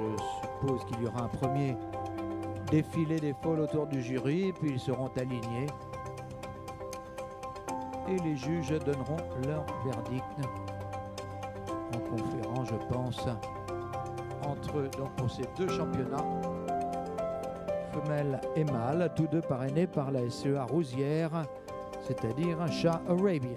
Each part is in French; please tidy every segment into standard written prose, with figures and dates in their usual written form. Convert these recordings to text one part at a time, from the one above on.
je suppose qu'il y aura un premier défilé des foals autour du jury, puis ils seront alignés. Et les juges donneront leur verdict en conférant, je pense, entre eux. Donc pour ces deux championnats, femelles et mâles, tous deux parrainés par la SEA Rousière, c'est-à-dire Shah Arabians.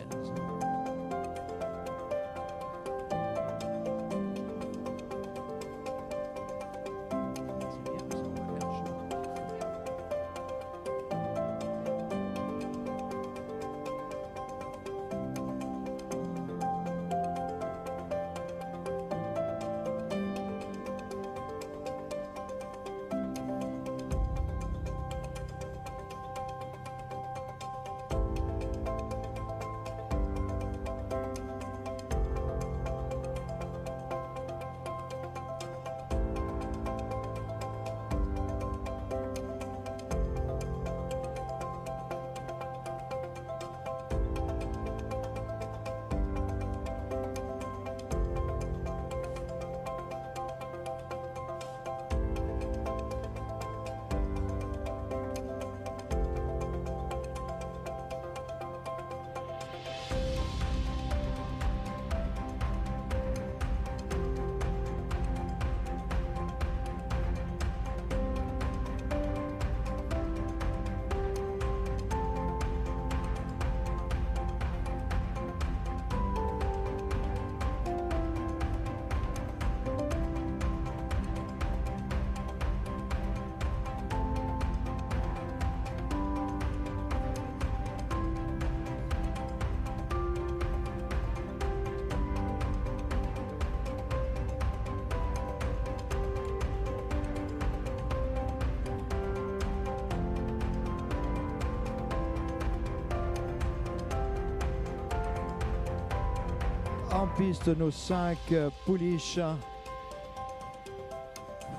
En piste, nos 5 pouliches,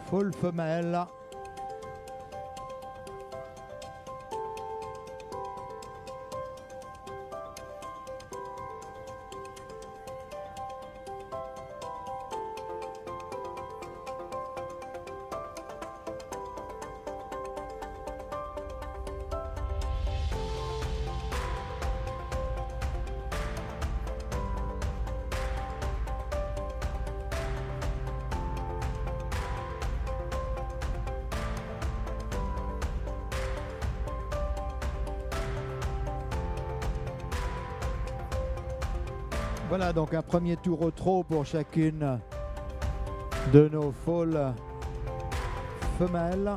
foal femelle. Voilà donc un premier tour au trot pour chacune de nos foals femelles.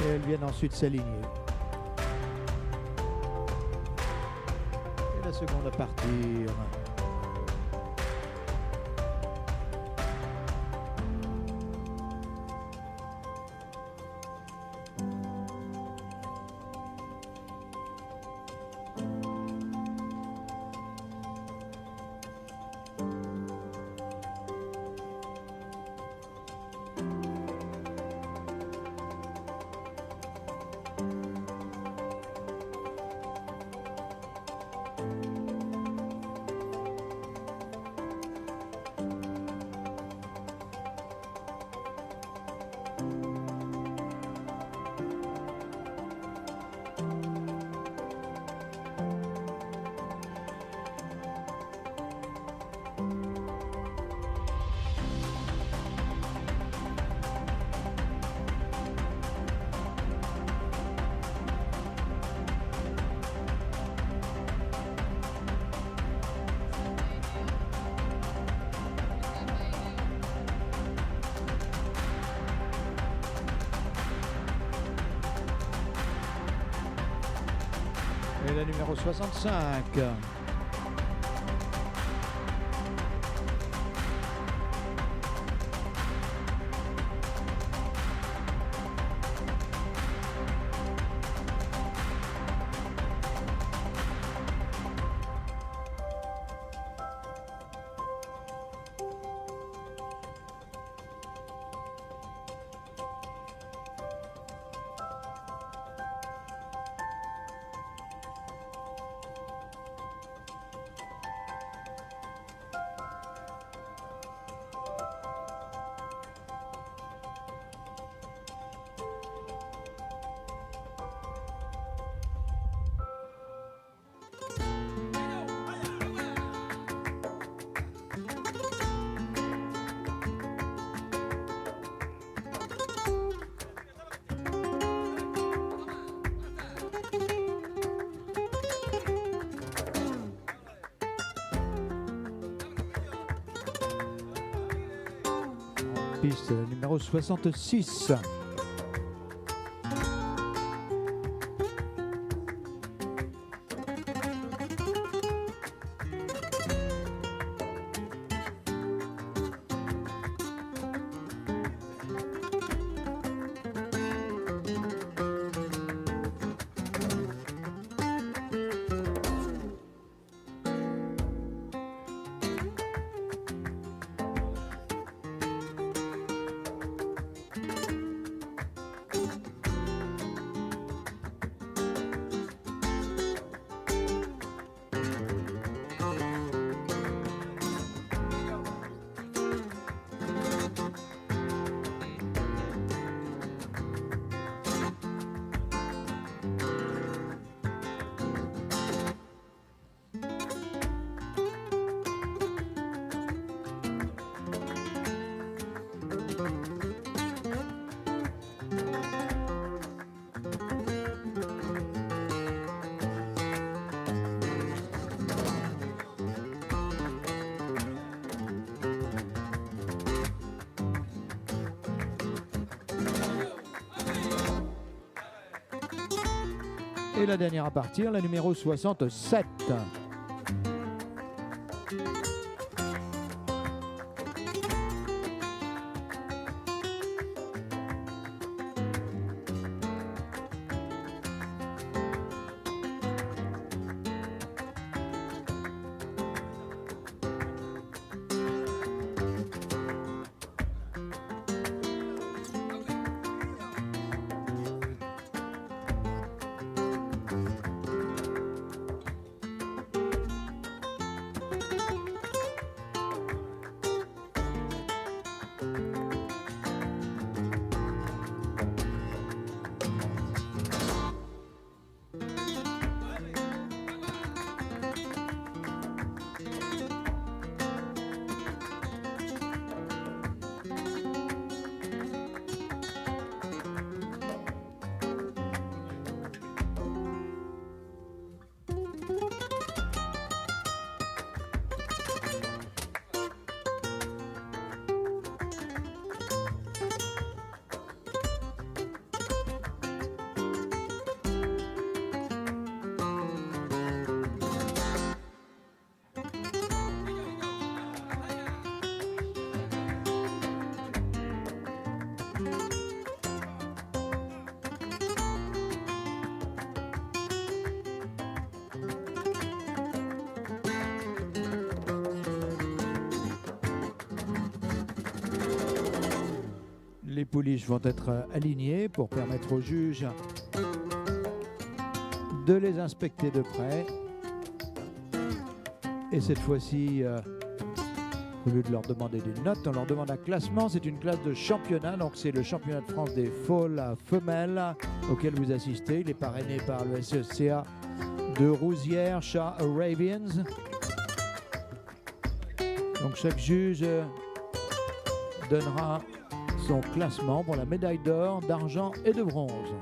Et elles viennent ensuite s'aligner. Et la seconde à partir. Et la numéro 65. piste, la numéro 66. Et la dernière à partir, la numéro 67. Les pouliches vont être alignées pour permettre aux juges de les inspecter de près. Et cette fois-ci, au lieu de leur demander des notes, on leur demande un classement. C'est une classe de championnat, donc c'est le championnat de France des foals femelles auquel vous assistez. Il est parrainé par le SECA de Rouzières, Shah Arabians. Donc chaque juge donnera son classement pour la médaille d'or, d'argent et de bronze.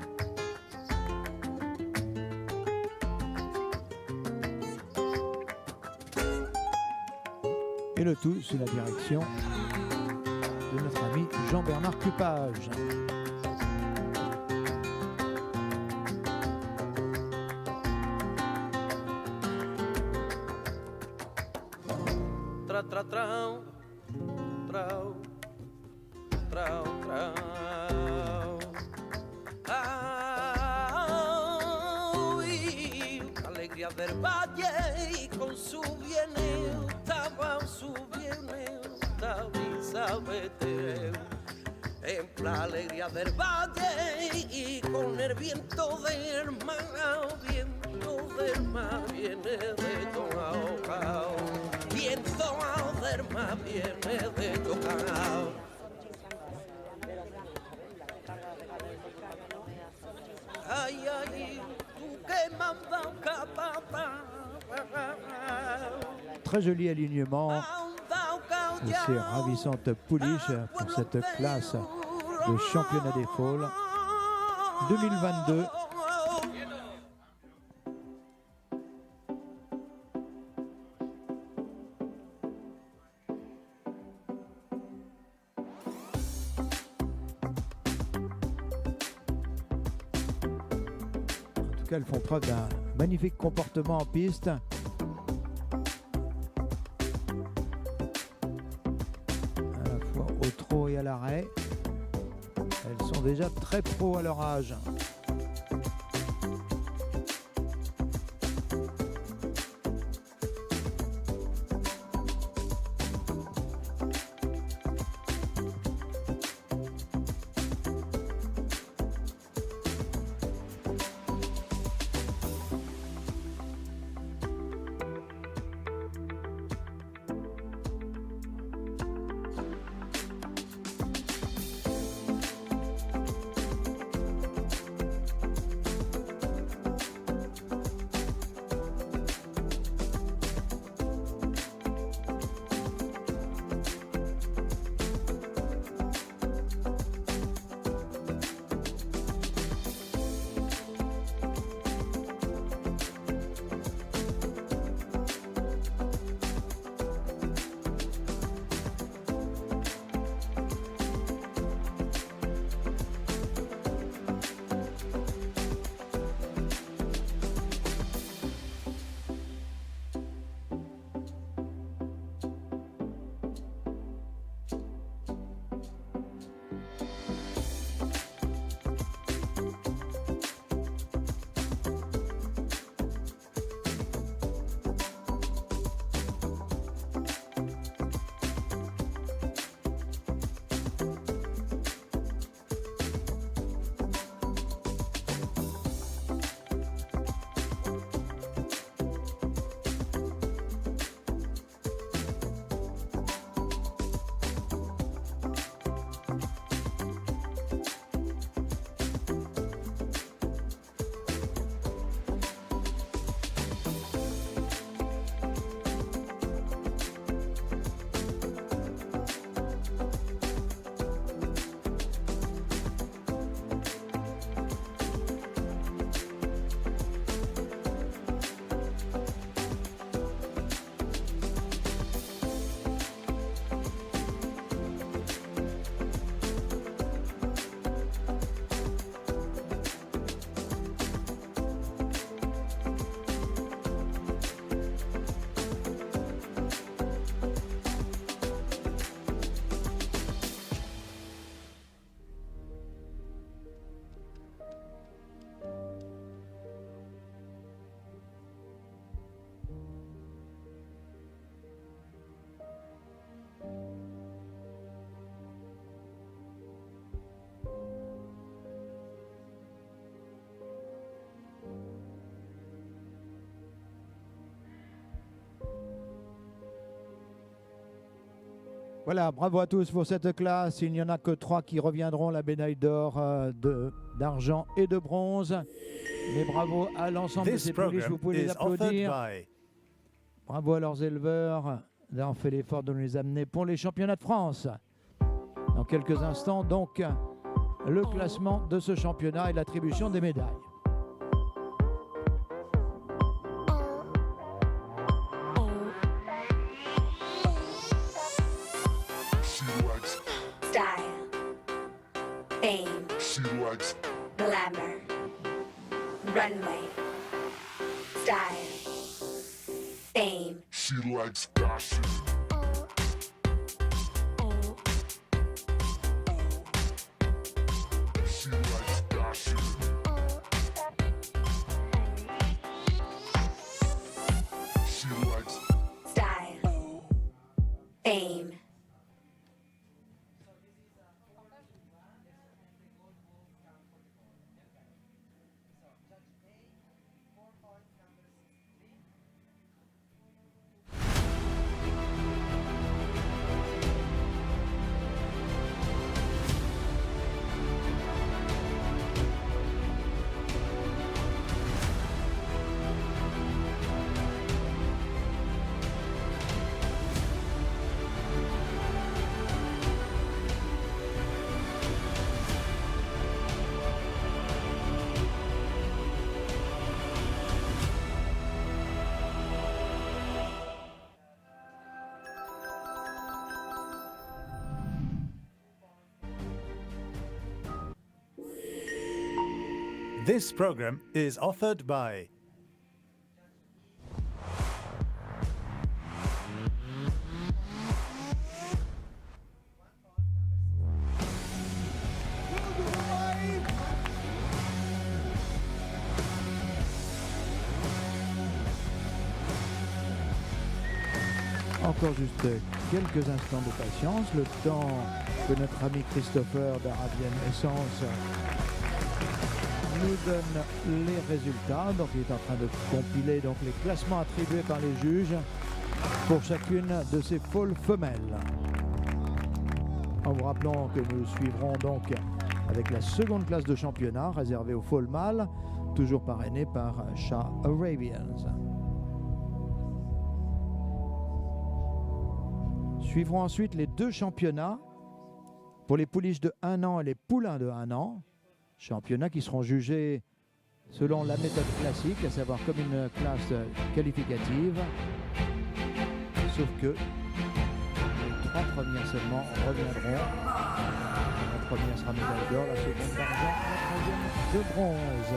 Et le tout sous la direction de notre ami Jean-Bernard Cupage. Trau, trau, trau, trau, trau, trau. Ay, alegría del valle y con su bieneo, estaba su bieneo, sabete. En la alegría del valle y con el viento del mar, viene de Tocao. Viento del mar viene de Tocao. Ay, ay, tú que mandas capata. Très joli alignement de ces ravissantes pouliches pour cette classe de championnat des foals 2022. tout cas, elles font preuve d'un magnifique comportement en piste. À la fois au trot et à l'arrêt. Elles sont déjà très pros à leur âge. Voilà, bravo à tous pour cette classe. Il n'y en a que 3 qui reviendront la médaille d'or, d'argent et de bronze. Mais bravo à l'ensemble de ces pouliches, vous pouvez les applaudir. Bravo à leurs éleveurs d'avoir fait l'effort de nous les amener pour les championnats de France. Dans quelques instants, donc, le classement de ce championnat et l'attribution des médailles. Glamour, runway, style, fame. She likes fashion. She likes fashion. She likes style, fame. This program is offered by Encore juste quelques instants de patience, le temps que notre ami Christopher d'Arabian Essence nous donne les résultats. Donc il est en train de compiler donc les classements attribués par les juges pour chacune de ces foals femelles. En vous rappelant que nous suivrons donc avec la seconde classe de championnat réservée aux foals mâles, toujours parrainée par Shah Arabians. Suivront ensuite les deux championnats pour les pouliches de 1 an et les poulains de 1 an. Championnats qui seront jugés selon la méthode classique, à savoir comme une classe qualificative. Sauf que les 3 premières seulement reviendront. La première sera médaille d'or, la seconde d'argent, la troisième de bronze.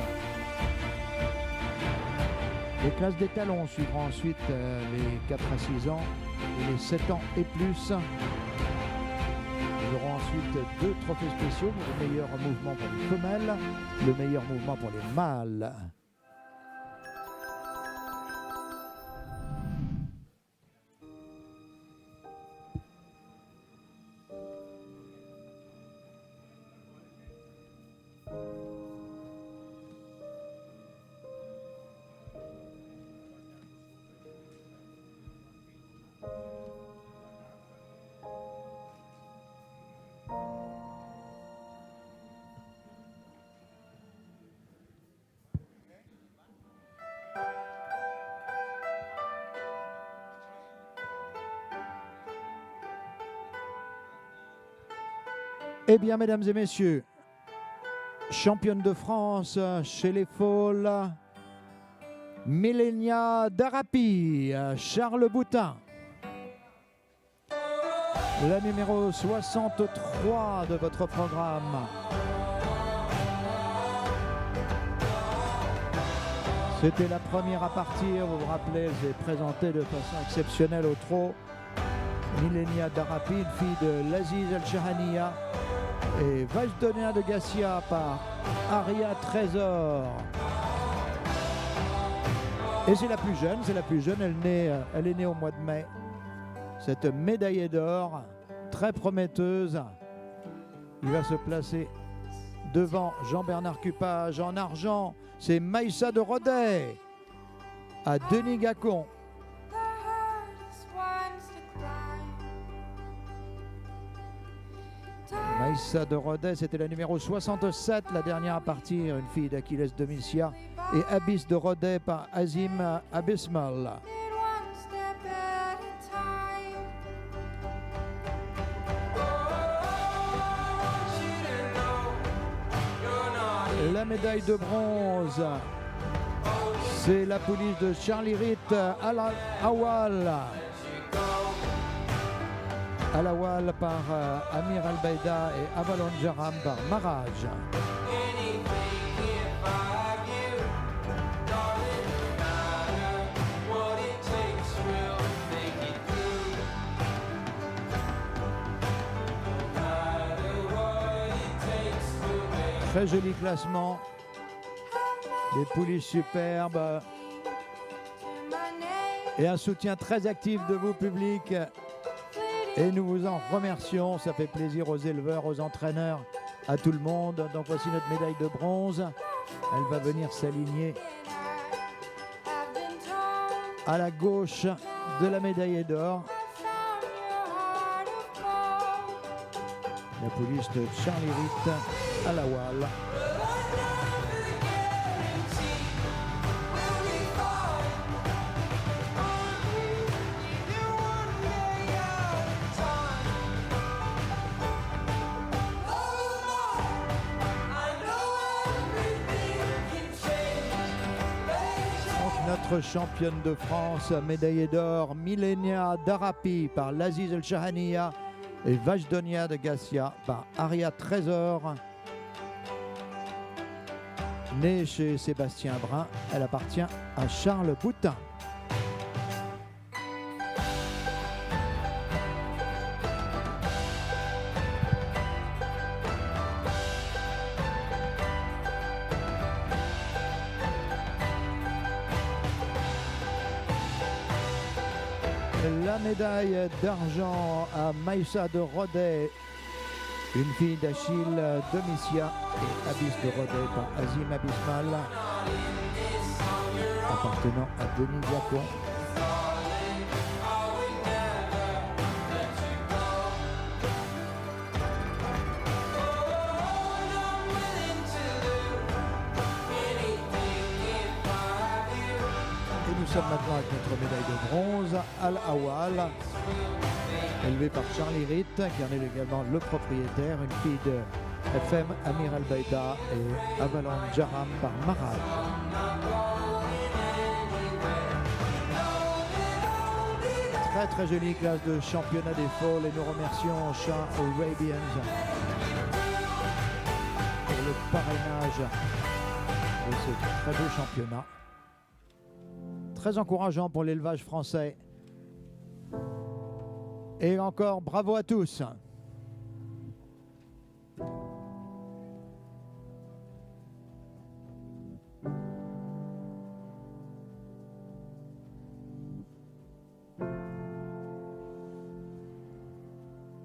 Les classes des talons suivront ensuite les 4 à 6 ans et les 7 ans et plus. Nous aurons ensuite 2 trophées spéciaux pour le meilleur mouvement pour les femelles, le meilleur mouvement pour les mâles. Eh bien, mesdames et messieurs, championne de France chez les foals, Millenia Darapi, Charles Boutin. La numéro 63 de votre programme. C'était la première à partir, vous vous rappelez, j'ai présenté de façon exceptionnelle au trot Millenia Darapi, une fille de Laziz El-Shahaniya, et Vajdonia de Gassia par Aria Trésor. Et c'est la plus jeune, elle est née au mois de mai. Cette médaillée d'or, très prometteuse, il va se placer devant Jean-Bernard Cupage. En argent, c'est Maïssa de Rodet à Denis Gacon. Maïssa de Rodet, c'était la numéro 67, la dernière à partir, une fille d'Achilles Domitia. Et Abyss de Rodet par Azim Abismal. La médaille de bronze, c'est la pouliche de Charlie Ritt Al-Awal. Al-Awal par Amir Al-Baïda et Avalon Jaram par Maraj. Très joli classement, des pouliches superbes et un soutien très actif de vous public. Et nous vous en remercions, ça fait plaisir aux éleveurs, aux entraîneurs, à tout le monde. Donc voici notre médaille de bronze, elle va venir s'aligner à la gauche de la médaille d'or. La pouliche de Charlie Ritt Al-Awal. Notre championne de France, médaillée d'or, Millenia Darapi par Laziz El-Shahaniya et Vajdonia de Gassia par Aria Trésor. Née chez Sébastien Brun, elle appartient à Charles Boutin. La médaille d'argent à Maïssa de Rodet, une fille d'Achille Domitia et Abyss de Rodet par Azim Abismal, appartenant à Denis Jacquot. Nous sommes maintenant avec notre médaille de bronze, Al-Awal, élevée par Charlie Ritt, qui en est également le propriétaire, une fille de FM Amir Al-Baïda et Avalon Jaram par Maraj. Très très jolie classe de championnat des Falls et nous remercions Shah Arabians pour le parrainage de ce très beau championnat. Très encourageant pour l'élevage français. Et encore bravo à tous.